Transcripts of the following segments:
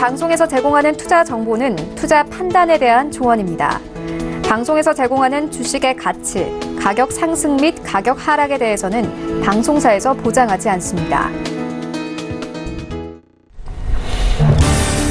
방송에서 제공하는 투자 정보는 투자 판단에 대한 조언입니다. 방송에서 제공하는 주식의 가치, 가격 상승 및 가격 하락에 대해서는 방송사에서 보장하지 않습니다.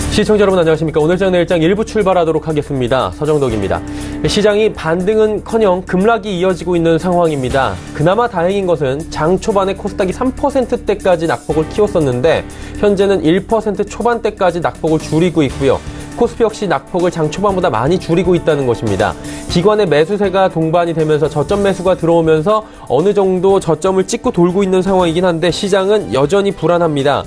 시청자 여러분 안녕하십니까. 오늘장 내일장 1부 출발하도록 하겠습니다. 서정덕입니다. 시장이 반등은커녕 급락이 이어지고 있는 상황입니다. 그나마 다행인 것은 장 초반에 코스닥이 3%대까지 낙폭을 키웠었는데 현재는 1% 초반대까지 낙폭을 줄이고 있고요. 코스피 역시 낙폭을 장 초반보다 많이 줄이고 있다는 것입니다. 기관의 매수세가 동반이 되면서 저점 매수가 들어오면서 어느 정도 저점을 찍고 돌고 있는 상황이긴 한데 시장은 여전히 불안합니다.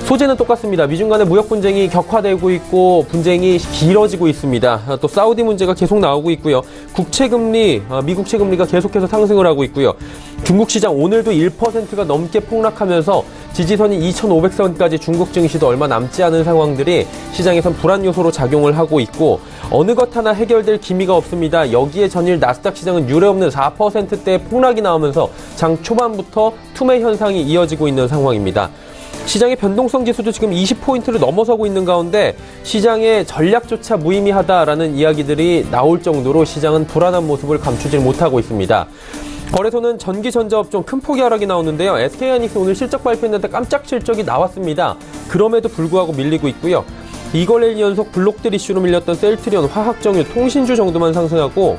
소재는 똑같습니다. 미중 간의 무역 분쟁이 격화되고 있고 분쟁이 길어지고 있습니다. 또 사우디 문제가 계속 나오고 있고요. 국채금리, 미국 채금리가 계속해서 상승을 하고 있고요. 중국 시장 오늘도 1%가 넘게 폭락하면서 지지선이 2,500선까지 중국 증시도 얼마 남지 않은 상황들이 시장에선 불안 요소로 작용을 하고 있고 어느 것 하나 해결될 기미가 없습니다. 여기에 전일 나스닥 시장은 유례없는 4%대의 폭락이 나오면서 장 초반부터 투매 현상이 이어지고 있는 상황입니다. 시장의 변동성 지수도 지금 20포인트를 넘어서고 있는 가운데 시장의 전략조차 무의미하다라는 이야기들이 나올 정도로 시장은 불안한 모습을 감추질 못하고 있습니다. 거래소는 전기전자업종 큰 폭이 하락이 나오는데요. SK하이닉스 오늘 실적 발표했는데 깜짝 실적이 나왔습니다. 그럼에도 불구하고 밀리고 있고요. 2거래일 연속 블록들 이슈로 밀렸던 셀트리온, 화학정유, 통신주 정도만 상승하고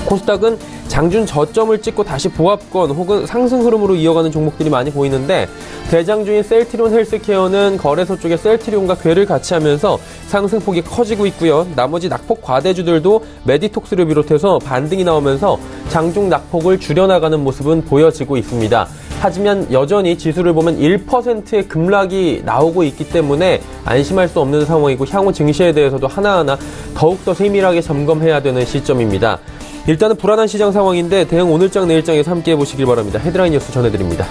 코스닥은 장중 저점을 찍고 다시 보합권 혹은 상승 흐름으로 이어가는 종목들이 많이 보이는데 대장주인 셀트리온 헬스케어는 거래소 쪽에 셀트리온과 궤를 같이 하면서 상승폭이 커지고 있고요. 나머지 낙폭 과대주들도 메디톡스를 비롯해서 반등이 나오면서 장중 낙폭을 줄여나가는 모습은 보여지고 있습니다. 하지만 여전히 지수를 보면 1%의 급락이 나오고 있기 때문에 안심할 수 없는 상황이고 향후 증시에 대해서도 하나하나 더욱더 세밀하게 점검해야 되는 시점입니다. 일단은 불안한 시장 상황인데 대응 오늘장 내일장에서 함께 해보시길 바랍니다. 헤드라인 뉴스 전해드립니다.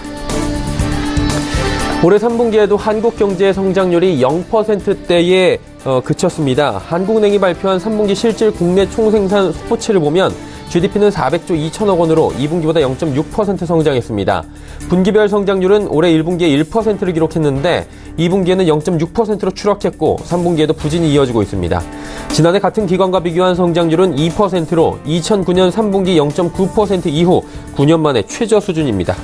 올해 3분기에도 한국 경제의 성장률이 0%대에 그쳤습니다. 한국은행이 발표한 3분기 실질 국내 총생산 수포치를 보면 GDP는 400조 2천억 원으로 2분기보다 0.6% 성장했습니다. 분기별 성장률은 올해 1분기에 1%를 기록했는데 2분기에는 0.6%로 추락했고 3분기에도 부진이 이어지고 있습니다. 지난해 같은 기간과 비교한 성장률은 2%로 2009년 3분기 0.9% 이후 9년 만에 최저 수준입니다.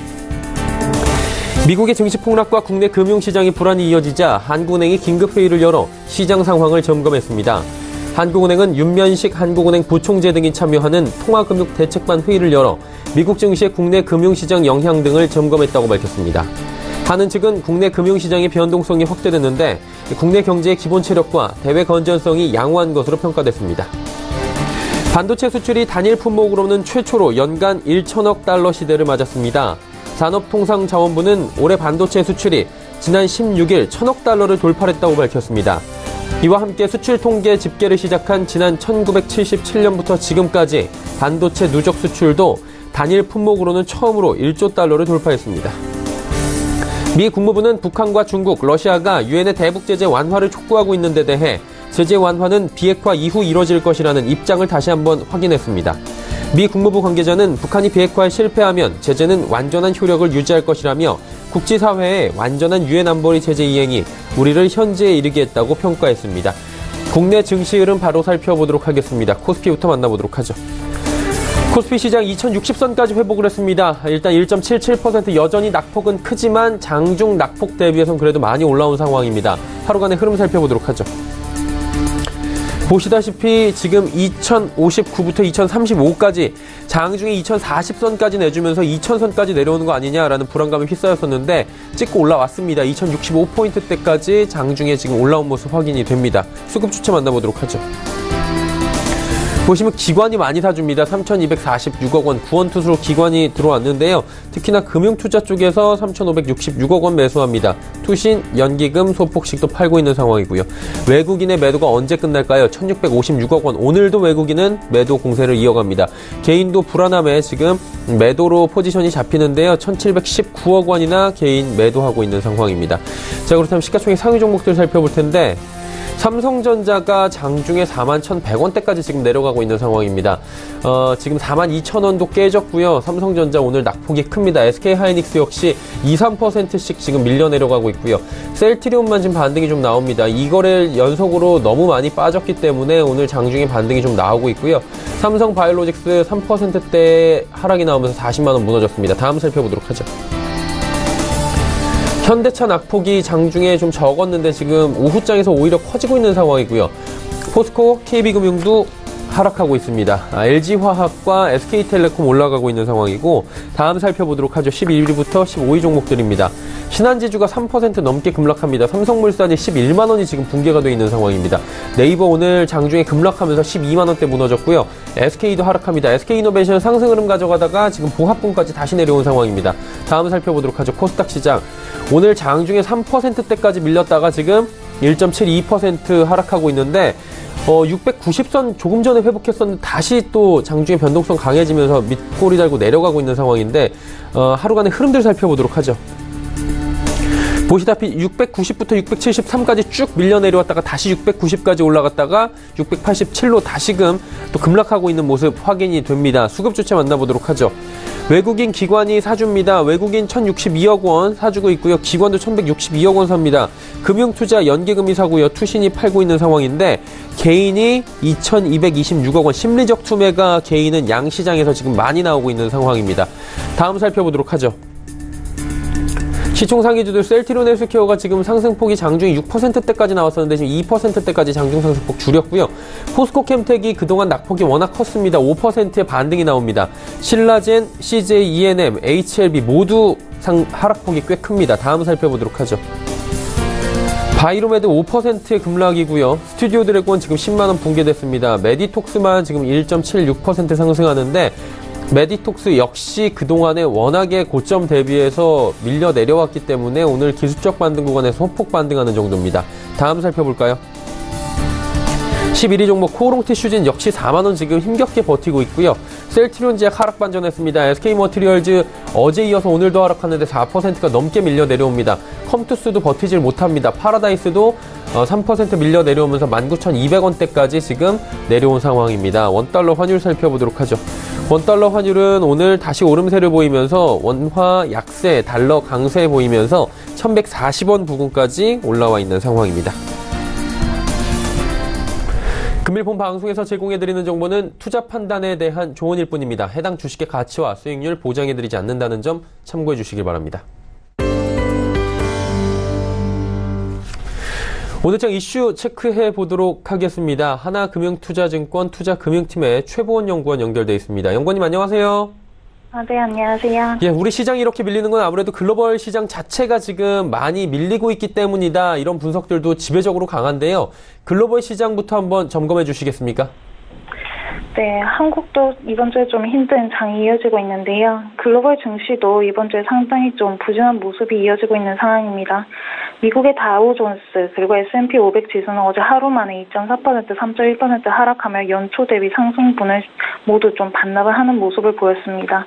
미국의 증시 폭락과 국내 금융시장의 불안이 이어지자 한국은행이 긴급회의를 열어 시장 상황을 점검했습니다. 한국은행은 윤면식 한국은행 부총재 등이 참여하는 통화금융대책반 회의를 열어 미국 증시의 국내 금융시장 영향 등을 점검했다고 밝혔습니다. 한은 측은 국내 금융시장의 변동성이 확대됐는데 국내 경제의 기본 체력과 대외 건전성이 양호한 것으로 평가됐습니다. 반도체 수출이 단일 품목으로는 최초로 연간 1천억 달러 시대를 맞았습니다. 산업통상자원부는 올해 반도체 수출이 지난 16일 1천억 달러를 돌파했다고 밝혔습니다. 이와 함께 수출 통계 집계를 시작한 지난 1977년부터 지금까지 반도체 누적 수출도 단일 품목으로는 처음으로 1조 달러를 돌파했습니다. 미 국무부는 북한과 중국, 러시아가 유엔의 대북 제재 완화를 촉구하고 있는 데 대해 제재 완화는 비핵화 이후 이뤄질 것이라는 입장을 다시 한번 확인했습니다. 미 국무부 관계자는 북한이 비핵화에 실패하면 제재는 완전한 효력을 유지할 것이라며 국제사회의 완전한 유엔 안보리 제재 이행이 우리를 현재에 이르게 했다고 평가했습니다. 국내 증시 흐름 바로 살펴보도록 하겠습니다. 코스피부터 만나보도록 하죠. 코스피 시장 2060선까지 회복을 했습니다. 일단 1.77% 여전히 낙폭은 크지만 장중 낙폭 대비해서는 그래도 많이 올라온 상황입니다. 하루간의 흐름 살펴보도록 하죠. 보시다시피 지금 2059부터 2035까지 장중에 2040선까지 내주면서 2000선까지 내려오는 거 아니냐라는 불안감이 휩싸였었는데 찍고 올라왔습니다. 2065포인트대까지 장중에 지금 올라온 모습 확인이 됩니다. 수급 주체 만나보도록 하죠. 보시면 기관이 많이 사줍니다. 3,246억 원 구원투수로 기관이 들어왔는데요. 특히나 금융투자 쪽에서 3,566억 원 매수합니다. 투신, 연기금, 소폭식도 팔고 있는 상황이고요. 외국인의 매도가 언제 끝날까요? 1,656억 원. 오늘도 외국인은 매도 공세를 이어갑니다. 개인도 불안함에 지금 매도로 포지션이 잡히는데요. 1,719억 원이나 개인 매도하고 있는 상황입니다. 자, 그렇다면 시가총액 상위 종목들 살펴볼 텐데 삼성전자가 장중에 41,100원대까지 지금 내려가고 있는 상황입니다. 지금 42,000원도 깨졌고요. 삼성전자 오늘 낙폭이 큽니다. SK하이닉스 역시 2~3%씩 지금 밀려 내려가고 있고요. 셀트리온만 지금 반등이 좀 나옵니다. 이거를 연속으로 너무 많이 빠졌기 때문에 오늘 장중에 반등이 좀 나오고 있고요. 삼성바이오로직스 3%대 하락이 나오면서 40만원 무너졌습니다. 다음 살펴보도록 하죠. 현대차 낙폭이 장중에 좀 적었는데 지금 오후장에서 오히려 커지고 있는 상황이고요. 포스코, KB금융도 하락하고 있습니다. LG화학과 SK텔레콤 올라가고 있는 상황이고 다음 살펴보도록 하죠. 11위부터 15위 종목들입니다. 신한지주가 3% 넘게 급락합니다. 삼성물산이 11만원이 지금 붕괴가 되어 있는 상황입니다. 네이버 오늘 장중에 급락하면서 12만원대 무너졌고요. SK도 하락합니다. SK이노베이션 상승 흐름 가져가다가 지금 보합분까지 다시 내려온 상황입니다. 다음 살펴보도록 하죠. 코스닥 시장 오늘 장중에 3%대까지 밀렸다가 지금 1.72% 하락하고 있는데 690선 조금 전에 회복했었는데 다시 또 장중에 변동성 강해지면서 밑꼬리 달고 내려가고 있는 상황인데 하루간의 흐름들 살펴보도록 하죠. 보시다시피 690부터 673까지 쭉 밀려 내려왔다가 다시 690까지 올라갔다가 687로 다시금 또 급락하고 있는 모습 확인이 됩니다. 수급 주체 만나보도록 하죠. 외국인 기관이 사줍니다. 외국인 1,062억 원 사주고 있고요. 기관도 1,162억 원 삽니다. 금융투자 연계금이 사고요. 투신이 팔고 있는 상황인데 개인이 2,226억 원 심리적 투매가 개인은 양시장에서 지금 많이 나오고 있는 상황입니다. 다음 살펴보도록 하죠. 시총 상위주들 셀트리온 헬스케어가 지금 상승폭이 장중에 6%대까지 나왔었는데 지금 2%대까지 장중 상승폭 줄였고요. 포스코 캠텍이 그동안 낙폭이 워낙 컸습니다. 5%의 반등이 나옵니다. 신라젠, CJ, E&M, HLB 모두 하락폭이 꽤 큽니다. 다음 살펴보도록 하죠. 바이로메드 5%의 급락이고요. 스튜디오 드래곤 지금 10만원 붕괴됐습니다. 메디톡스만 지금 1.76% 상승하는데 메디톡스 역시 그동안에 워낙에 고점 대비해서 밀려 내려왔기 때문에 오늘 기술적 반등 구간에서 소폭 반등하는 정도입니다. 다음 살펴볼까요? 11위 종목 코오롱티슈진 역시 4만원 지금 힘겹게 버티고 있고요. 셀트리온 제약 하락 반전했습니다. SK머티리얼즈 어제 이어서 오늘도 하락하는데 4%가 넘게 밀려 내려옵니다. 컴투스도 버티질 못합니다. 파라다이스도 3% 밀려 내려오면서 19,200원대까지 지금 내려온 상황입니다. 원달러 환율 살펴보도록 하죠. 원달러 환율은 오늘 다시 오름세를 보이면서 원화 약세, 달러 강세 보이면서 1,140원 부근까지 올라와 있는 상황입니다. 금일 본 방송에서 제공해드리는 정보는 투자 판단에 대한 조언일 뿐입니다. 해당 주식의 가치와 수익률 보장해드리지 않는다는 점 참고해 주시길 바랍니다. 오늘장 이슈 체크해 보도록 하겠습니다. 하나금융투자증권 투자금융팀의 최보원 연구원 연결되어 있습니다. 연구원님 안녕하세요. 네, 안녕하세요. 예, 우리 시장이 이렇게 밀리는 건 아무래도 글로벌 시장 자체가 지금 많이 밀리고 있기 때문이다. 이런 분석들도 지배적으로 강한데요. 글로벌 시장부터 한번 점검해 주시겠습니까? 네, 한국도 이번 주에 좀 힘든 장이 이어지고 있는데요. 글로벌 증시도 이번 주에 상당히 좀 부진한 모습이 이어지고 있는 상황입니다. 미국의 다우존스 그리고 S&P 500 지수는 어제 하루 만에 2.4%, 3.1% 하락하며 연초 대비 상승분을 모두 좀 반납을 하는 모습을 보였습니다.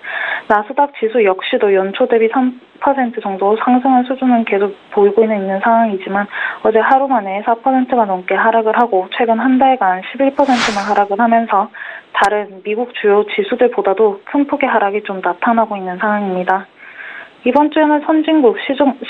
나스닥 지수 역시도 연초 대비 3% 정도 상승한 수준은 계속 보이고 있는 상황이지만 어제 하루 만에 4%가 넘게 하락을 하고 최근 한 달간 11%나 하락을 하면서 다른 미국 주요 지수들보다도 큰 폭의 하락이 좀 나타나고 있는 상황입니다. 이번 주에는 선진국,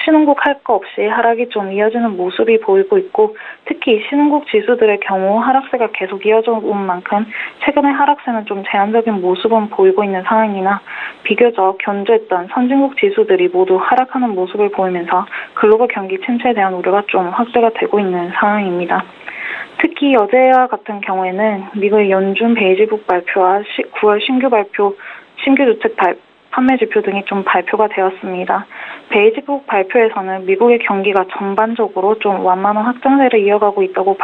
신흥국 할 거 없이 하락이 좀 이어지는 모습이 보이고 있고 특히 신흥국 지수들의 경우 하락세가 계속 이어져 온 만큼 최근의 하락세는 좀 제한적인 모습은 보이고 있는 상황이나 비교적 견조했던 선진국 지수들이 모두 하락하는 모습을 보이면서 글로벌 경기 침체에 대한 우려가 좀 확대가 되고 있는 상황입니다. 특히 어제와 같은 경우에는 미국의 연준 베이지북 발표와 9월 신규 주택 판매 지표 등이 좀 발표가 되었습니다. 베이지북 발표에서는 미국의 경기가 전반적으로 좀 완만한 확장세를 이어가고 있다고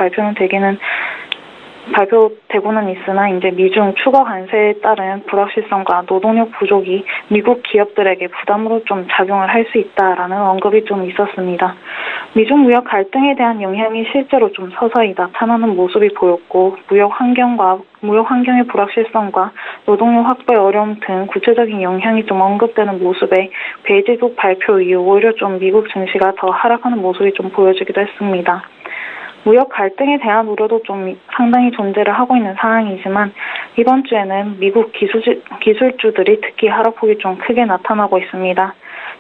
발표되고는 있으나 이제 미중 추가 관세에 따른 불확실성과 노동력 부족이 미국 기업들에게 부담으로 좀 작용을 할 수 있다라는 언급이 좀 있었습니다. 미중 무역 갈등에 대한 영향이 실제로 좀 서서히 나타나는 모습이 보였고 무역 환경의 불확실성과 노동력 확보의 어려움 등 구체적인 영향이 좀 언급되는 모습에 베이지북 발표 이후 오히려 좀 미국 증시가 더 하락하는 모습이 좀 보여지기도 했습니다. 무역 갈등에 대한 우려도 좀 상당히 존재를 하고 있는 상황이지만 이번 주에는 미국 기술주들이 특히 하락폭이 좀 크게 나타나고 있습니다.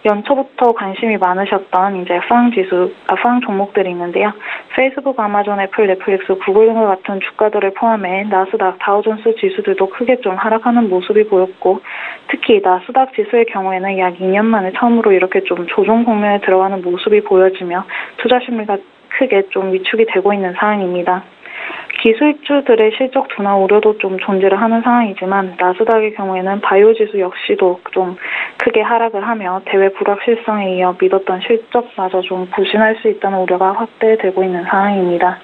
연초부터 관심이 많으셨던 이제 팡 종목들이 있는데요. 페이스북, 아마존, 애플, 넷플릭스, 구글 등과 같은 주가들을 포함해 나스닥, 다우존스 지수들도 크게 좀 하락하는 모습이 보였고, 특히 나스닥 지수의 경우에는 약 2년 만에 처음으로 이렇게 좀 조정 국면에 들어가는 모습이 보여지며 투자 심리가 크게 좀 위축이 되고 있는 상황입니다. 기술주들의 실적 둔화 우려도 좀 존재를 하는 상황이지만 나스닥의 경우에는 바이오 지수 역시도 좀 크게 하락을 하며 대외 불확실성에 이어 믿었던 실적마저 좀 부진할 수 있다는 우려가 확대되고 있는 상황입니다.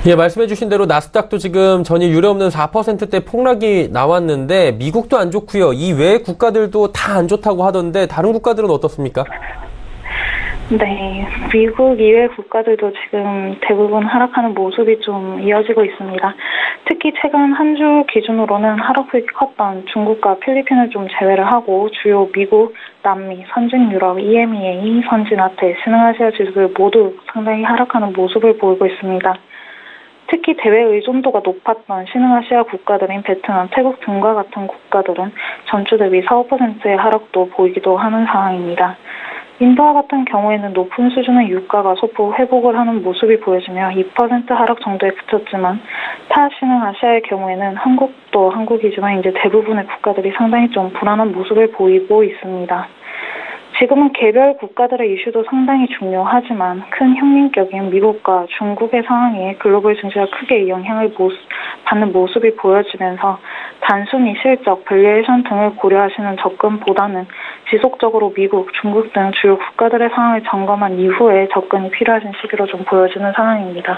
예, 말씀해 주신 대로 나스닥도 지금 전일 유례없는 4%대 폭락이 나왔는데 미국도 안 좋고요. 이 외 국가들도 다 안 좋다고 하던데 다른 국가들은 어떻습니까? 네, 미국 이외 국가들도 지금 대부분 하락하는 모습이 좀 이어지고 있습니다. 특히 최근 한 주 기준으로는 하락폭이 컸던 중국과 필리핀을 좀 제외를 하고 주요 미국, 남미, 선진 유럽, EMEA, 선진 아태, 신흥아시아 지수들 모두 상당히 하락하는 모습을 보이고 있습니다. 특히 대외 의존도가 높았던 신흥아시아 국가들인 베트남, 태국 등과 같은 국가들은 전주 대비 4, 5%의 하락도 보이기도 하는 상황입니다. 인도와 같은 경우에는 높은 수준의 유가가 소폭 회복을 하는 모습이 보여지며 2% 하락 정도에 그쳤지만 타 신흥아시아의 경우에는 한국도 한국이지만 이제 대부분의 국가들이 상당히 좀 불안한 모습을 보이고 있습니다. 지금은 개별 국가들의 이슈도 상당히 중요하지만 큰 형님격인 미국과 중국의 상황에 글로벌 증시가 크게 영향을 받는 모습이 보여지면서 단순히 실적, 밸류에이션 등을 고려하시는 접근보다는 지속적으로 미국, 중국 등 주요 국가들의 상황을 점검한 이후에 접근이 필요하신 시기로 좀 보여지는 상황입니다.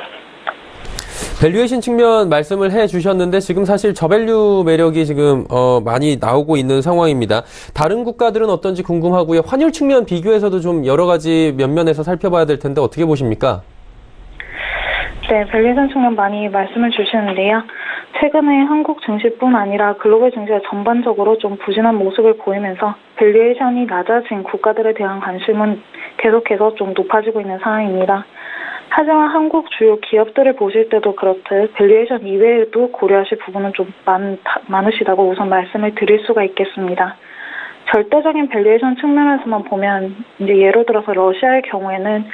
밸류에이션 측면 말씀을 해 주셨는데 지금 사실 저밸류 매력이 지금 많이 나오고 있는 상황입니다. 다른 국가들은 어떤지 궁금하고요. 환율 측면 비교해서도 좀 여러 가지 면면에서 살펴봐야 될 텐데 어떻게 보십니까? 네, 밸류에이션 측면 많이 말씀을 주시는데요. 최근에 한국 증시뿐 아니라 글로벌 증시가 전반적으로 좀 부진한 모습을 보이면서 밸류에이션이 낮아진 국가들에 대한 관심은 계속해서 좀 높아지고 있는 상황입니다. 하지만 한국 주요 기업들을 보실 때도 그렇듯 밸류에이션 이외에도 고려하실 부분은 좀 많으시다고 우선 말씀을 드릴 수가 있겠습니다. 절대적인 밸류에이션 측면에서만 보면 이제 예로 들어서 러시아의 경우에는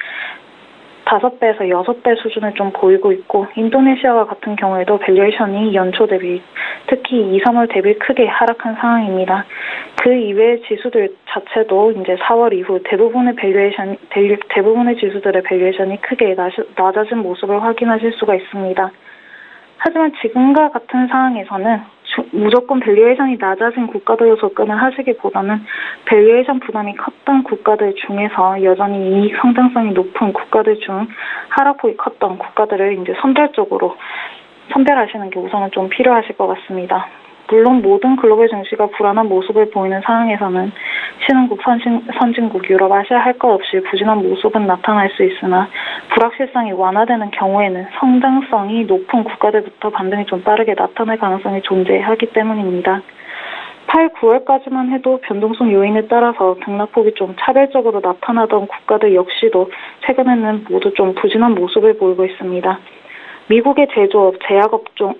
5배에서 6배 수준을 좀 보이고 있고 인도네시아와 같은 경우에도 밸류에이션이 연초 대비 특히 2, 3월 대비 크게 하락한 상황입니다. 그 이외의 지수들 자체도 이제 4월 이후 대부분의 지수들의 밸류에이션이 크게 낮아진 모습을 확인하실 수가 있습니다. 하지만 지금과 같은 상황에서는 무조건 밸류에이션이 낮아진 국가들로 접근을 하시기보다는 밸류에이션 부담이 컸던 국가들 중에서 여전히 이익 성장성이 높은 국가들 중 하락폭이 컸던 국가들을 이제 선별하시는 게 우선은 좀 필요하실 것 같습니다. 물론 모든 글로벌 증시가 불안한 모습을 보이는 상황에서는 신흥국, 선진국, 유럽, 아시아 할 것 없이 부진한 모습은 나타날 수 있으나 불확실성이 완화되는 경우에는 성장성이 높은 국가들부터 반등이 좀 빠르게 나타날 가능성이 존재하기 때문입니다. 8, 9월까지만 해도 변동성 요인에 따라서 등락폭이 좀 차별적으로 나타나던 국가들 역시도 최근에는 모두 좀 부진한 모습을 보이고 있습니다. 미국의 제조업, 제약업종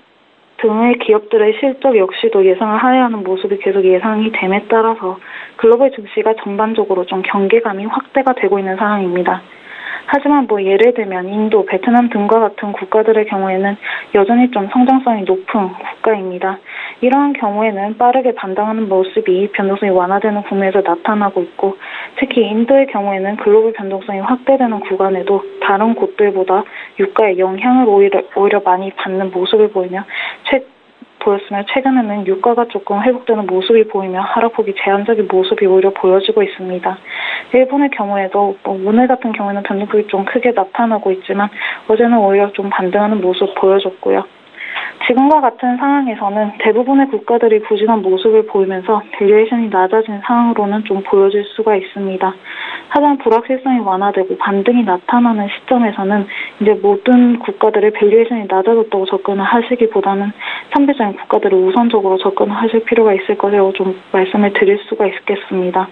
등의 기업들의 실적 역시도 예상을 하회하는 모습이 계속 예상이 됨에 따라서 글로벌 증시가 전반적으로 좀 경계감이 확대가 되고 있는 상황입니다. 하지만 예를 들면 인도, 베트남 등과 같은 국가들의 경우에는 여전히 좀 성장성이 높은 국가입니다. 이러한 경우에는 빠르게 반등하는 모습이 변동성이 완화되는 국면에서 나타나고 있고 특히 인도의 경우에는 글로벌 변동성이 확대되는 구간에도 다른 곳들보다 유가의 영향을 오히려 많이 받는 모습을 보였으며 최근에는 유가가 조금 회복되는 모습이 보이며 하락폭이 제한적인 모습이 오히려 보여지고 있습니다. 일본의 경우에도 오늘 같은 경우에는 변동폭이 좀 크게 나타나고 있지만 어제는 오히려 좀 반등하는 모습 보여줬고요. 지금과 같은 상황에서는 대부분의 국가들이 부진한 모습을 보이면서 밸류에이션이 낮아진 상황으로는 좀 보여질 수가 있습니다. 하지만 불확실성이 완화되고 반등이 나타나는 시점에서는 이제 모든 국가들의 밸류에이션이 낮아졌다고 접근을 하시기보다는 선별적인 국가들을 우선적으로 접근을 하실 필요가 있을 것이라고 좀 말씀을 드릴 수가 있겠습니다.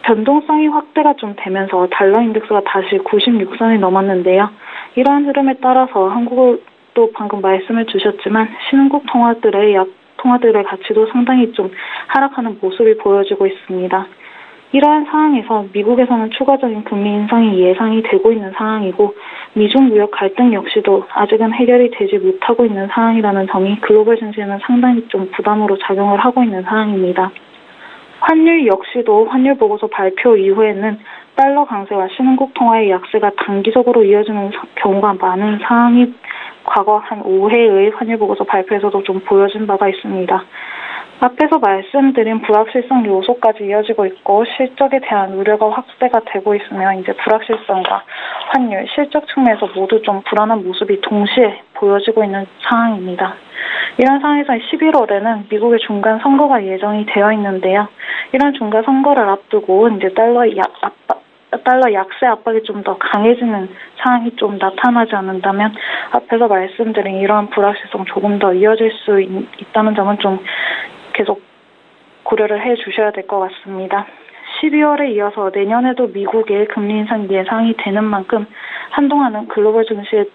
변동성이 확대가 좀 되면서 달러 인덱스가 다시 96선이 넘었는데요. 이러한 흐름에 따라서 한국도 방금 말씀을 주셨지만 신흥국 통화들의 가치도 상당히 좀 하락하는 모습이 보여지고 있습니다. 이러한 상황에서 미국에서는 추가적인 금리 인상이 예상이 되고 있는 상황이고 미중 무역 갈등 역시도 아직은 해결이 되지 못하고 있는 상황이라는 점이 글로벌 증시에는 상당히 좀 부담으로 작용을 하고 있는 상황입니다. 환율 역시도 환율 보고서 발표 이후에는 달러 강세와 신흥국 통화의 약세가 단기적으로 이어지는 경우가 많은 상황이 과거 한 5회의 환율 보고서 발표에서도 좀 보여진 바가 있습니다. 앞에서 말씀드린 불확실성 요소까지 이어지고 있고 실적에 대한 우려가 확대가 되고 있으며 이제 불확실성과 환율, 실적 측면에서 모두 좀 불안한 모습이 동시에 보여지고 있는 상황입니다. 이런 상황에서 11월에는 미국의 중간 선거가 예정이 되어 있는데요. 이런 중간 선거를 앞두고 이제 달러 약세 압박이 좀 더 강해지는 상황이 좀 나타나지 않는다면 앞에서 말씀드린 이러한 불확실성 조금 더 이어질 수 있다는 점은 좀 계속 고려를 해 주셔야 될 것 같습니다. 12월에 이어서 내년에도 미국의 금리 인상 예상이 되는 만큼 한동안은 글로벌 증시의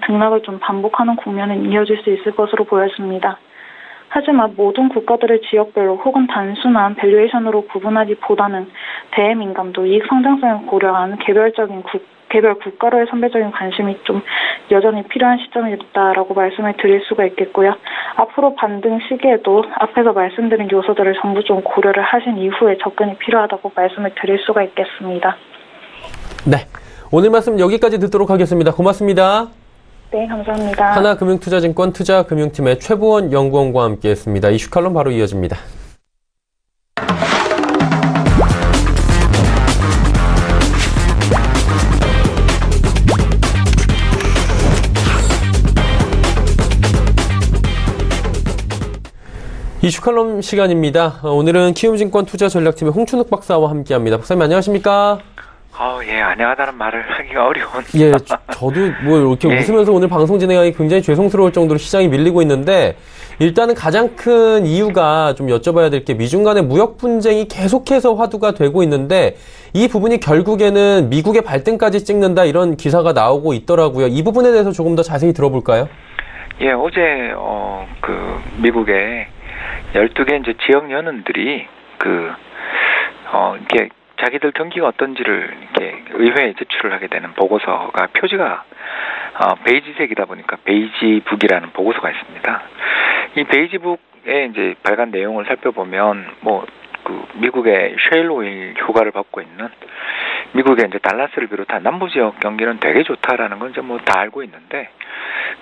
등락을 좀 반복하는 국면은 이어질 수 있을 것으로 보여집니다. 하지만 모든 국가들의 지역별로 혹은 단순한 밸류에이션으로 구분하기보다는 대민감도, 이익 성장성을 고려한 개별 국가로의 선별적인 관심이 좀 여전히 필요한 시점이다라고 말씀을 드릴 수가 있겠고요. 앞으로 반등 시기에도 앞에서 말씀드린 요소들을 전부 좀 고려를 하신 이후에 접근이 필요하다고 말씀을 드릴 수가 있겠습니다. 네, 오늘 말씀 여기까지 듣도록 하겠습니다. 고맙습니다. 네, 감사합니다. 하나금융투자증권 투자금융팀의 최보원 연구원과 함께했습니다. 이슈 칼럼 바로 이어집니다. 이슈 칼럼 시간입니다. 오늘은 키움증권 투자전략팀의 홍춘욱 박사와 함께합니다. 박사님 안녕하십니까? 예, 안녕하다는 말을 하기가 어려운. 예, 저도 뭐 이렇게 예. 웃으면서 오늘 방송 진행하기 굉장히 죄송스러울 정도로 시장이 밀리고 있는데, 일단은 가장 큰 이유가 좀 여쭤봐야 될 게 미중 간의 무역 분쟁이 계속해서 화두가 되고 있는데, 이 부분이 결국에는 미국의 발등까지 찍는다 이런 기사가 나오고 있더라고요. 이 부분에 대해서 조금 더 자세히 들어볼까요? 예, 어제 미국의 12개 이제 지역 연은들이 이렇게 자기들 경기가 어떤지를 이렇게 의회에 제출을 하게 되는 보고서가 표지가 베이지색이다 보니까 베이지북이라는 보고서가 있습니다. 이 베이지북에 이제 발간 내용을 살펴보면 미국의 셰일 오일 효과를 받고 있는 미국의 이제 달라스를 비롯한 남부 지역 경기는 되게 좋다라는 건 이제 다 알고 있는데,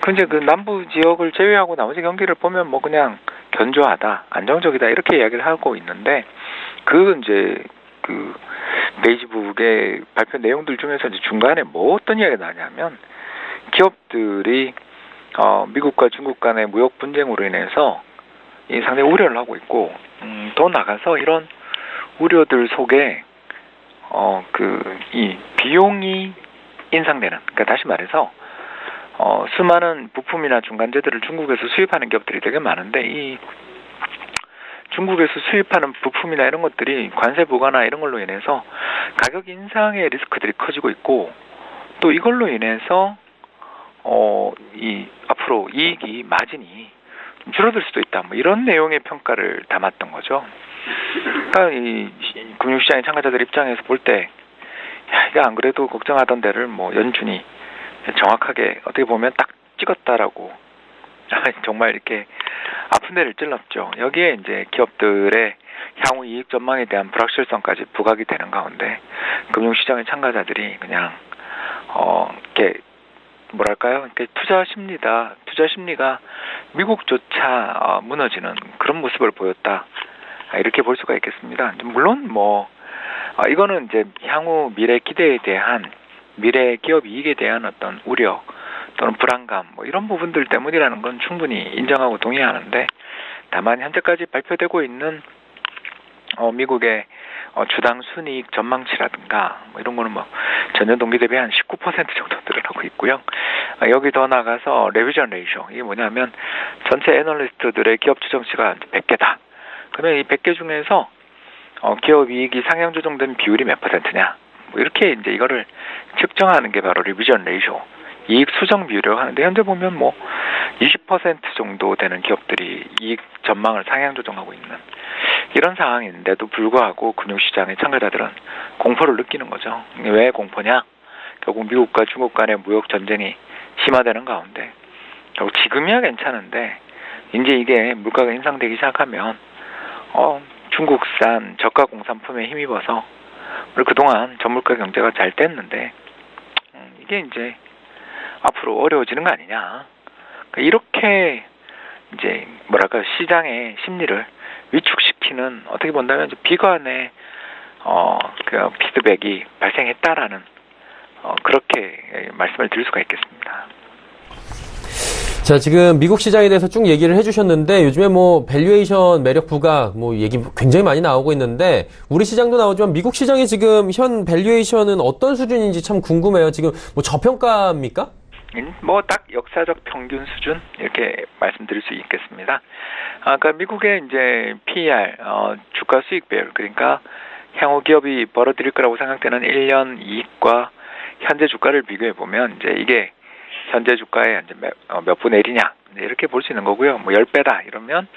근데 그 남부 지역을 제외하고 나머지 경기를 보면 그냥 견조하다, 안정적이다 이렇게 이야기를 하고 있는데, 베이지북의 발표 내용들 중에서 이제 중간에 어떤 이야기가 나냐면, 기업들이 미국과 중국 간의 무역 분쟁으로 인해서 상당히 우려를 하고 있고, 더 나가서 이런 우려들 속에 이 비용이 인상되는, 그러니까 다시 말해서 수많은 부품이나 중간재들을 중국에서 수입하는 기업들이 되게 많은데, 이 중국에서 수입하는 부품이나 이런 것들이 관세 부과나 이런 걸로 인해서 가격 인상의 리스크들이 커지고 있고, 또 이걸로 인해서 앞으로 이익이 마진이 좀 줄어들 수도 있다, 이런 내용의 평가를 담았던 거죠. 그러니까 이 금융시장의 참가자들 입장에서 볼 때, 이거 안 그래도 걱정하던 데를 연준이 정확하게 어떻게 보면 딱 찍었다라고 정말 이렇게 아픈 데를 찔렀죠. 여기에 이제 기업들의 향후 이익 전망에 대한 불확실성까지 부각이 되는 가운데 금융시장의 참가자들이 그냥 이렇게 이렇게 투자 심리가 미국조차 무너지는 그런 모습을 보였다, 이렇게 볼 수가 있겠습니다. 물론 이거는 이제 향후 미래 기대에 대한, 미래 기업 이익에 대한 어떤 우려 또는 불안감 이런 부분들 때문이라는 건 충분히 인정하고 동의하는데, 다만 현재까지 발표되고 있는 미국의 주당 순이익 전망치라든가 이런 거는 전년 동기 대비 한 19% 정도 늘어나고 있고요. 여기 더 나가서 레비전 레이쇼, 이게 뭐냐면 전체 애널리스트들의 기업 추정치가 100개다. 그러면 이 100개 중에서 기업 이익이 상향 조정된 비율이 몇 %냐, 이렇게 이제 이거를 측정하는 게 바로 리비전 레이쇼 이익 수정 비율이라고 하는데 현재 보면 뭐 20% 정도 되는 기업들이 이익 전망을 상향 조정하고 있는 이런 상황인데도 불구하고 금융시장의 참가자들은 공포를 느끼는 거죠. 왜 공포냐? 결국 미국과 중국 간의 무역 전쟁이 심화되는 가운데 결국 지금이야 괜찮은데 이제 이게 물가가 인상되기 시작하면 중국산 저가 공산품에 힘입어서 우리 그동안 저물가 경제가 잘 됐는데 이게 이제 앞으로 어려워지는 거 아니냐. 이렇게 이제 뭐랄까 시장의 심리를 위축시키는 어떻게 본다면 이제 비관의 그 피드백이 발생했다라는 그렇게 말씀을 드릴 수가 있겠습니다. 자, 지금 미국 시장에 대해서 쭉 얘기를 해주셨는데 요즘에 뭐 밸류에이션 매력 부각 뭐 얘기 굉장히 많이 나오고 있는데 우리 시장도 나오지만 미국 시장의 지금 현 밸류에이션은 어떤 수준인지 참 궁금해요. 지금 뭐 저평가입니까? 뭐 딱 역사적 평균 수준 이렇게 말씀드릴 수 있겠습니다. 그러니까 미국의 이제 PER 주가 수익 비율 그러니까 향후 기업이 벌어들일 거라고 생각되는 1년 이익과 현재 주가를 비교해 보면 이제 이게 현재 주가의 이제 몇 분의 1이냐 이렇게 볼 수 있는 거고요. 뭐 10배다 이러면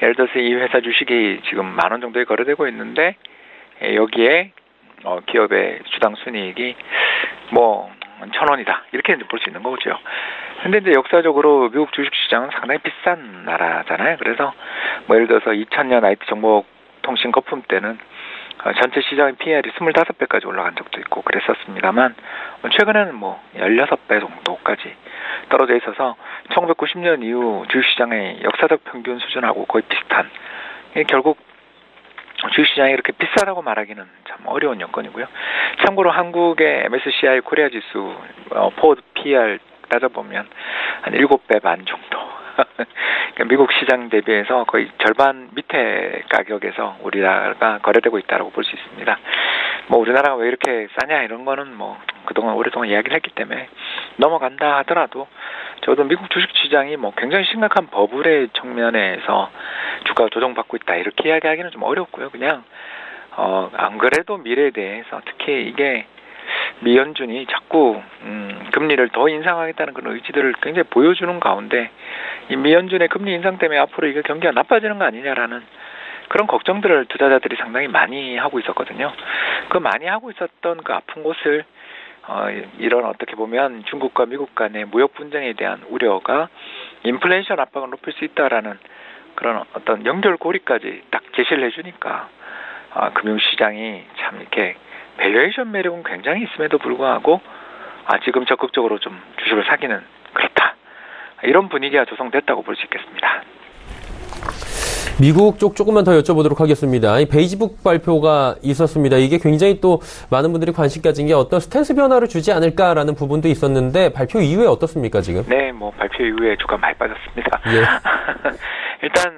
예를 들어서 이 회사 주식이 지금 10,000원 정도에 거래되고 있는데 여기에 기업의 주당 순이익이 뭐 1,000원이다 이렇게 이제 볼 수 있는 거죠. 근데 이제 역사적으로 미국 주식시장은 상당히 비싼 나라잖아요. 그래서 뭐 예를 들어서 2000년 IT 정보통신 거품 때는 전체 시장의 PER이 25배까지 올라간 적도 있고 그랬었습니다만 최근에는 뭐 16배 정도까지 떨어져 있어서 1990년 이후 주식시장의 역사적 평균 수준하고 거의 비슷한 결국 주식시장이 이렇게 비싸다고 말하기는 참 어려운 여건이고요. 참고로 한국의 MSCI 코리아 지수 포워드 PER 따져보면 한 7배 반 정도 그러니까 미국 시장 대비해서 거의 절반 밑에 가격에서 우리나라가 거래되고 있다고 볼 수 있습니다. 뭐 우리나라가 왜 이렇게 싸냐 이런 거는 뭐 그동안 오랫동안 이야기를 했기 때문에 넘어간다 하더라도 저도 미국 주식시장이 뭐 굉장히 심각한 버블의 측면에서 주가가 조정받고 있다 이렇게 이야기하기는 좀 어렵고요. 그냥 안 그래도 미래에 대해서 특히 이게 미 연준이 자꾸 금리를 더 인상하겠다는 그런 의지들을 굉장히 보여주는 가운데 이 미 연준의 금리 인상 때문에 앞으로 이게 경기가 나빠지는 거 아니냐라는 그런 걱정들을 투자자들이 상당히 많이 하고 있었거든요. 그 많이 하고 있었던 그 아픈 곳을 이런 어떻게 보면 중국과 미국 간의 무역 분쟁에 대한 우려가 인플레이션 압박을 높일 수 있다라는 그런 어떤 연결고리까지 딱 제시를 해주니까 금융시장이 참 이렇게 밸류에이션 매력은 굉장히 있음에도 불구하고 지금 적극적으로 좀 주식을 사기는 그렇다. 이런 분위기가 조성됐다고 볼 수 있겠습니다. 미국 쪽 조금만 더 여쭤보도록 하겠습니다. 이 베이지북 발표가 있었습니다. 이게 굉장히 또 많은 분들이 관심 가진 게 어떤 스탠스 변화를 주지 않을까라는 부분도 있었는데 발표 이후에 어떻습니까 지금? 네, 뭐 발표 이후에 주가 많이 빠졌습니다. 예. 일단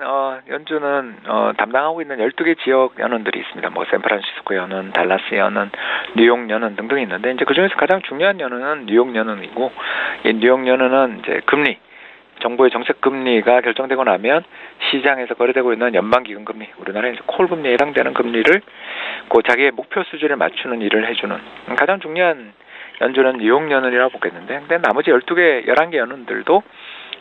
연준은 담당하고 있는 12개 지역 연원들이 있습니다. 뭐 샌프란시스코 연원, 달라스 연원, 뉴욕 연원 등등이 있는데 이제 그중에서 가장 중요한 연원은 뉴욕 연원이고 이 뉴욕 연원은 이제 금리 정부의 정책 금리가 결정되고 나면 시장에서 거래되고 있는 연방기금 금리, 우리나라에서 콜 금리에 해당되는 금리를 그 자기의 목표 수준에 맞추는 일을 해주는 가장 중요한 연준은 뉴욕 연원이라고 보겠는데, 근데 나머지 12개, 11개 연원들도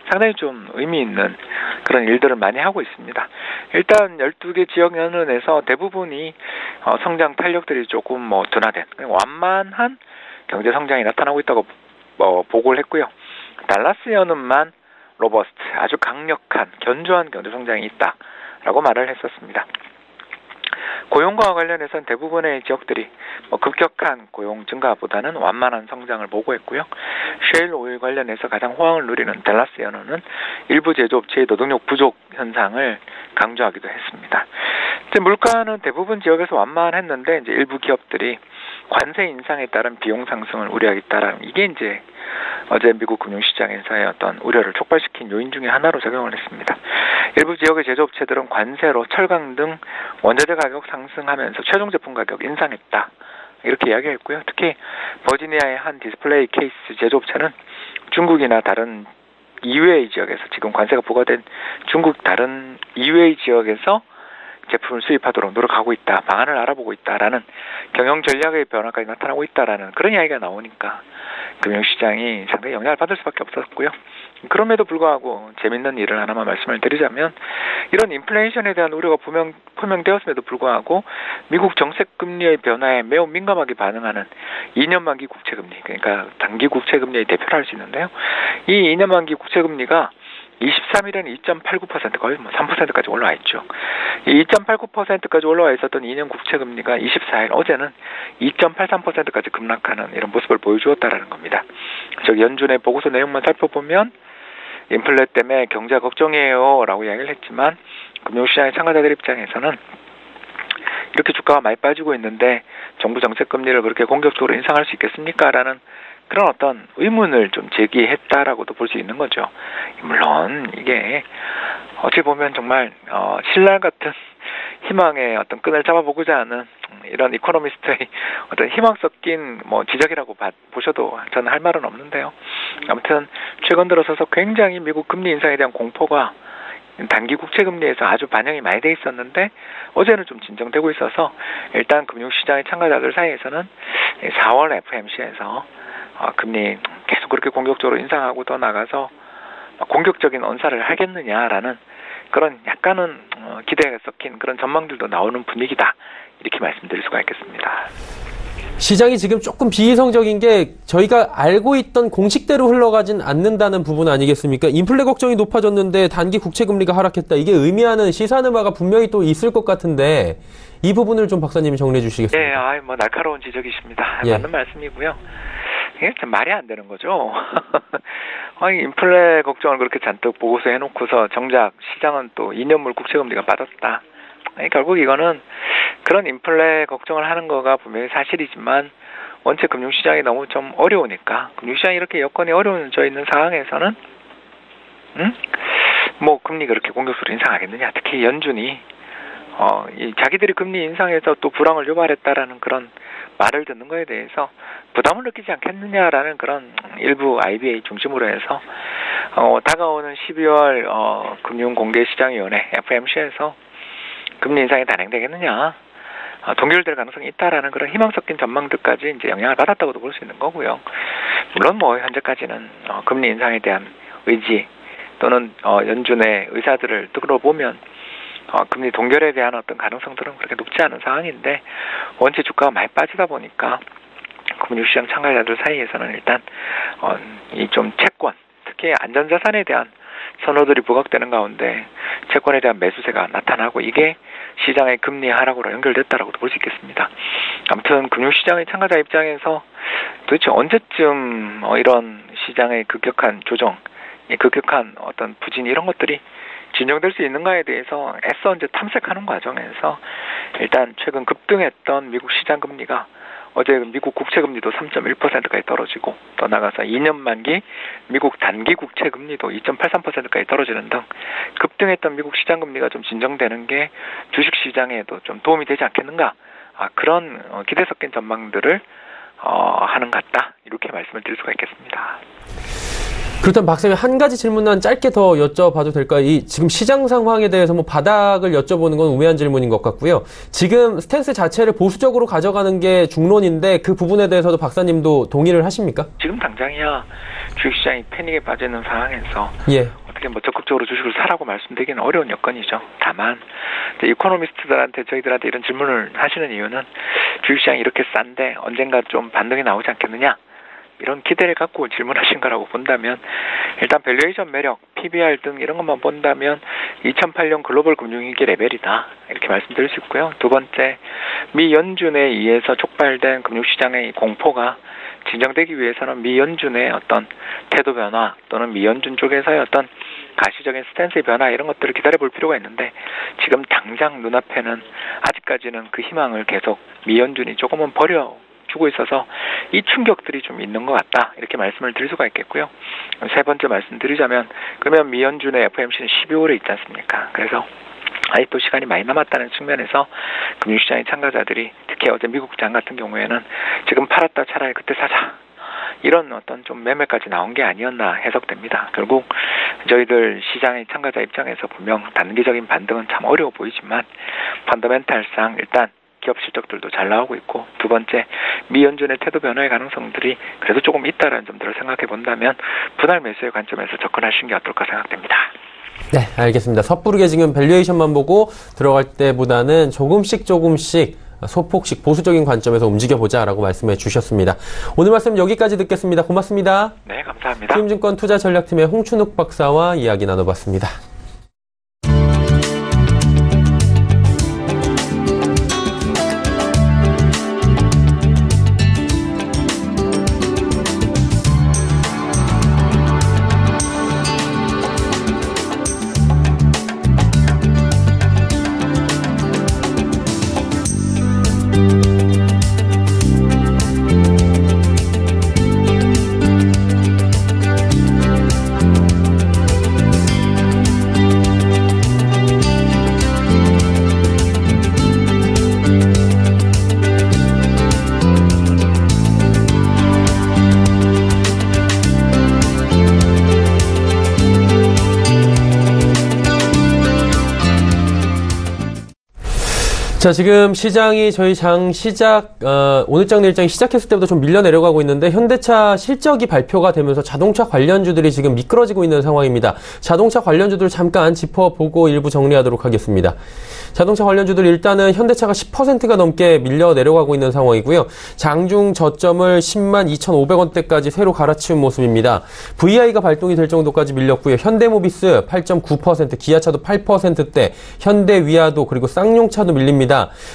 상당히 좀 의미 있는 그런 일들을 많이 하고 있습니다. 일단 12개 지역 연원에서 대부분이 성장 탄력들이 조금 뭐 둔화된, 완만한 경제 성장이 나타나고 있다고 보고를 했고요. 달라스 연원만 로버스트, 아주 강력한, 견조한 경제 성장이 있다라고 말을 했었습니다. 고용과 관련해서는 대부분의 지역들이 급격한 고용 증가보다는 완만한 성장을 보고했고요. 셰일 오일 관련해서 가장 호황을 누리는 댈러스 연원은 일부 제조업체의 노동력 부족 현상을 강조하기도 했습니다. 이제 물가는 대부분 지역에서 완만했는데 이제 일부 기업들이 관세 인상에 따른 비용 상승을 우려하겠다라는 이게 이제 어제 미국 금융시장에서의 어떤 우려를 촉발시킨 요인 중에 하나로 작용을 했습니다. 일부 지역의 제조업체들은 관세로 철강 등 원자재 가격 상승하면서 최종 제품 가격 인상했다. 이렇게 이야기했고요. 특히 버지니아의 한 디스플레이 케이스 제조업체는 중국이나 다른 이외의 지역에서 지금 관세가 부과된 중국 다른 이외의 지역에서 제품을 수입하도록 노력하고 있다. 방안을 알아보고 있다라는 경영 전략의 변화까지 나타나고 있다라는 그런 이야기가 나오니까 금융시장이 상당히 영향을 받을 수밖에 없었고요. 그럼에도 불구하고 재밌는 일을 하나만 말씀을 드리자면 이런 인플레이션에 대한 우려가 표명되었음에도 불구하고 미국 정책금리의 변화에 매우 민감하게 반응하는 2년 만기 국채금리, 그러니까 단기 국채금리의 대표를 할 수 있는데요. 이 2년 만기 국채금리가 23일에는 2.89% 거의 3%까지 올라와 있죠. 이 2.89%까지 올라와 있었던 2년 국채금리가 24일 어제는 2.83%까지 급락하는 이런 모습을 보여주었다라는 겁니다. 즉 연준의 보고서 내용만 살펴보면 인플레 때문에 경제가 걱정이에요 라고 이야기를 했지만 금융시장의 참가자들 입장에서는 이렇게 주가가 많이 빠지고 있는데 정부 정책금리를 그렇게 공격적으로 인상할 수 있겠습니까? 라는 그런 어떤 의문을 좀 제기했다라고도 볼 수 있는 거죠. 물론 이게 어찌 보면 정말 신랄 같은 희망의 어떤 끈을 잡아보고자 하는 이런 이코노미스트의 어떤 희망 섞인 지적이라고 보셔도 저는 할 말은 없는데요. 아무튼 최근 들어서서 굉장히 미국 금리 인상에 대한 공포가 단기 국채금리에서 아주 반영이 많이 돼 있었는데 어제는 좀 진정되고 있어서 일단 금융시장의 참가자들 사이에서는 4월 FOMC에서 금리 계속 그렇게 공격적으로 인상하고 더 나가서 공격적인 언사를 하겠느냐라는 그런 약간은 기대가 섞인 그런 전망들도 나오는 분위기다. 이렇게 말씀드릴 수가 있겠습니다. 시장이 지금 조금 비이성적인 게 저희가 알고 있던 공식대로 흘러가진 않는다는 부분 아니겠습니까? 인플레 걱정이 높아졌는데 단기 국채금리가 하락했다. 이게 의미하는 시사하는 바가 분명히 또 있을 것 같은데 이 부분을 좀 박사님이 정리해 주시겠습니까? 네, 날카로운 지적이십니다. 예. 맞는 말씀이고요. 이게 참 말이 안 되는 거죠. 아니, 인플레 걱정을 그렇게 잔뜩 보고서 해놓고서 정작 시장은 또 2년물 국채금리가 빠졌다. 아니, 결국 이거는 그런 인플레 걱정을 하는 거가 분명히 사실이지만 원체 금융시장이 너무 좀 어려우니까 금융시장이 이렇게 여건이 어려워져 있는 상황에서는 금리 그렇게 공격적으로 인상하겠느냐. 특히 연준이 자기들이 금리 인상해서 또 불황을 유발했다라는 그런 말을 듣는 거에 대해서 부담을 느끼지 않겠느냐라는 그런 일부 IBA 중심으로 해서 다가오는 12월 금융공개시장위원회 FOMC에서 금리 인상이 단행되겠느냐 동결될 가능성이 있다라는 그런 희망 섞인 전망들까지 이제 영향을 받았다고도 볼 수 있는 거고요. 물론 현재까지는 금리 인상에 대한 의지 또는 연준의 의사들을 들어보면 금리 동결에 대한 어떤 가능성들은 그렇게 높지 않은 상황인데 원체 주가가 많이 빠지다 보니까 금융시장 참가자들 사이에서는 일단 이 좀 채권, 특히 안전자산에 대한 선호들이 부각되는 가운데 채권에 대한 매수세가 나타나고 이게 시장의 금리 하락으로 연결됐다라고도 볼 수 있겠습니다. 아무튼 금융시장의 참가자 입장에서 도대체 언제쯤 이런 시장의 급격한 조정, 급격한 어떤 부진 이런 것들이 진정될 수 있는가에 대해서 애써 이제 탐색하는 과정에서 일단 최근 급등했던 미국 시장 금리가 어제 미국 국채금리도 3.1%까지 떨어지고 더 나가서 2년 만기 미국 단기 국채금리도 2.83%까지 떨어지는 등 급등했던 미국 시장 금리가 좀 진정되는 게 주식시장에도 좀 도움이 되지 않겠는가 그런 기대 섞인 전망들을 하는 것 같다 이렇게 말씀을 드릴 수가 있겠습니다. 그렇다면 박사님 한 가지 질문만 짧게 더 여쭤봐도 될까요? 지금 시장 상황에 대해서 바닥을 여쭤보는 건 우매한 질문인 것 같고요. 지금 스탠스 자체를 보수적으로 가져가는 게 중론인데 그 부분에 대해서도 박사님도 동의를 하십니까? 지금 당장이야 주식시장이 패닉에 빠져 있는 상황에서 어떻게 적극적으로 주식을 사라고 말씀드리기는 어려운 여건이죠. 다만 이코노미스트들한테 저희들한테 이런 질문을 하시는 이유는 주식시장이 이렇게 싼데 언젠가 좀 반등이 나오지 않겠느냐 이런 기대를 갖고 질문하신 거라고 본다면 일단 밸류에이션 매력, PBR 등 이런 것만 본다면 2008년 글로벌 금융위기 레벨이다 이렇게 말씀드릴 수 있고요. 두 번째, 미 연준에 의해서 촉발된 금융시장의 공포가 진정되기 위해서는 미 연준의 어떤 태도 변화 또는 미 연준 쪽에서의 어떤 가시적인 스탠스의 변화 이런 것들을 기다려볼 필요가 있는데 지금 당장 눈앞에는 아직까지는 그 희망을 계속 미 연준이 조금은 주고 있어서 이 충격들이 좀 있는 것 같다 이렇게 말씀을 드릴 수가 있겠고요. 세 번째 말씀드리자면 그러면 미 연준의 FOMC는 12월에 있지 않습니까? 그래서 아직도 시간이 많이 남았다는 측면에서 금융시장의 참가자들이 특히 어제 미국장 같은 경우에는 지금 팔았다 차라리 그때 사자 이런 어떤 좀 매매까지 나온 게 아니었나 해석됩니다. 결국 저희들 시장의 참가자 입장에서 분명 단기적인 반등은 참 어려워 보이지만 펀더멘탈상 일단 기업 실적들도 잘 나오고 있고, 두 번째, 미 연준의 태도 변화의 가능성들이 그래도 조금 있다라는 점들을 생각해 본다면 분할 매수의 관점에서 접근하시는 게 어떨까 생각됩니다. 네, 알겠습니다. 섣부르게 지금 밸류에이션만 보고 들어갈 때보다는 조금씩 소폭씩 보수적인 관점에서 움직여보자라고 말씀해 주셨습니다. 오늘 말씀 여기까지 듣겠습니다. 고맙습니다. 네, 감사합니다. 키움증권 투자전략팀의 홍춘욱 박사와 이야기 나눠봤습니다. 자, 지금 시장이 저희 오늘장 내일장이 시작했을 때보다 좀 밀려 내려가고 있는데, 현대차 실적이 발표가 되면서 자동차 관련주들이 지금 미끄러지고 있는 상황입니다. 자동차 관련주들 잠깐 짚어보고 일부 정리하도록 하겠습니다. 자동차 관련주들 일단은 현대차가 10%가 넘게 밀려 내려가고 있는 상황이고요. 장중 저점을 10만 2,500원대까지 새로 갈아치운 모습입니다. VI가 발동이 될 정도까지 밀렸고요. 현대모비스 8.9%, 기아차도 8%대, 현대위아도 그리고 쌍용차도 밀립니다.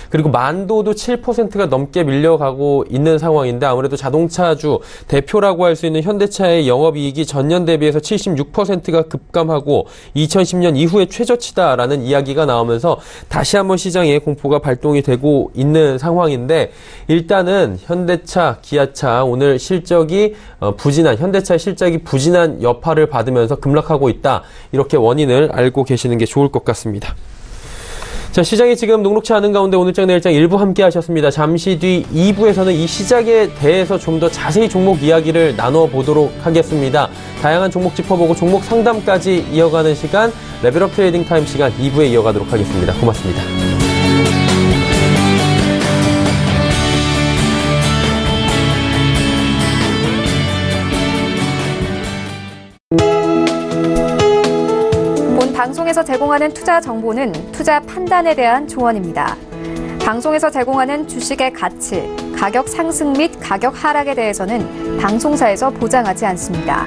그리고 만도도 7%가 넘게 밀려가고 있는 상황인데, 아무래도 자동차주 대표라고 할 수 있는 현대차의 영업이익이 전년 대비해서 76%가 급감하고 2010년 이후에 최저치다라는 이야기가 나오면서 다시 한번 시장에 공포가 발동이 되고 있는 상황인데, 일단은 현대차, 기아차 오늘 실적이 현대차의 실적이 부진한 여파를 받으면서 급락하고 있다. 이렇게 원인을 알고 계시는 게 좋을 것 같습니다. 자, 시장이 지금 녹록치 않은 가운데 오늘장 내일장 일부 함께 하셨습니다. 잠시 뒤 2부에서는 이 시작에 대해서 좀 더 자세히 종목 이야기를 나눠보도록 하겠습니다. 다양한 종목 짚어보고 종목 상담까지 이어가는 시간, 레벨업 트레이딩 타임 시간 2부에 이어가도록 하겠습니다. 고맙습니다. 방송에서 제공하는 투자 정보는 투자 판단에 대한 조언입니다. 방송에서 제공하는 주식의 가치, 가격 상승 및 가격 하락에 대해서는 방송사에서 보장하지 않습니다.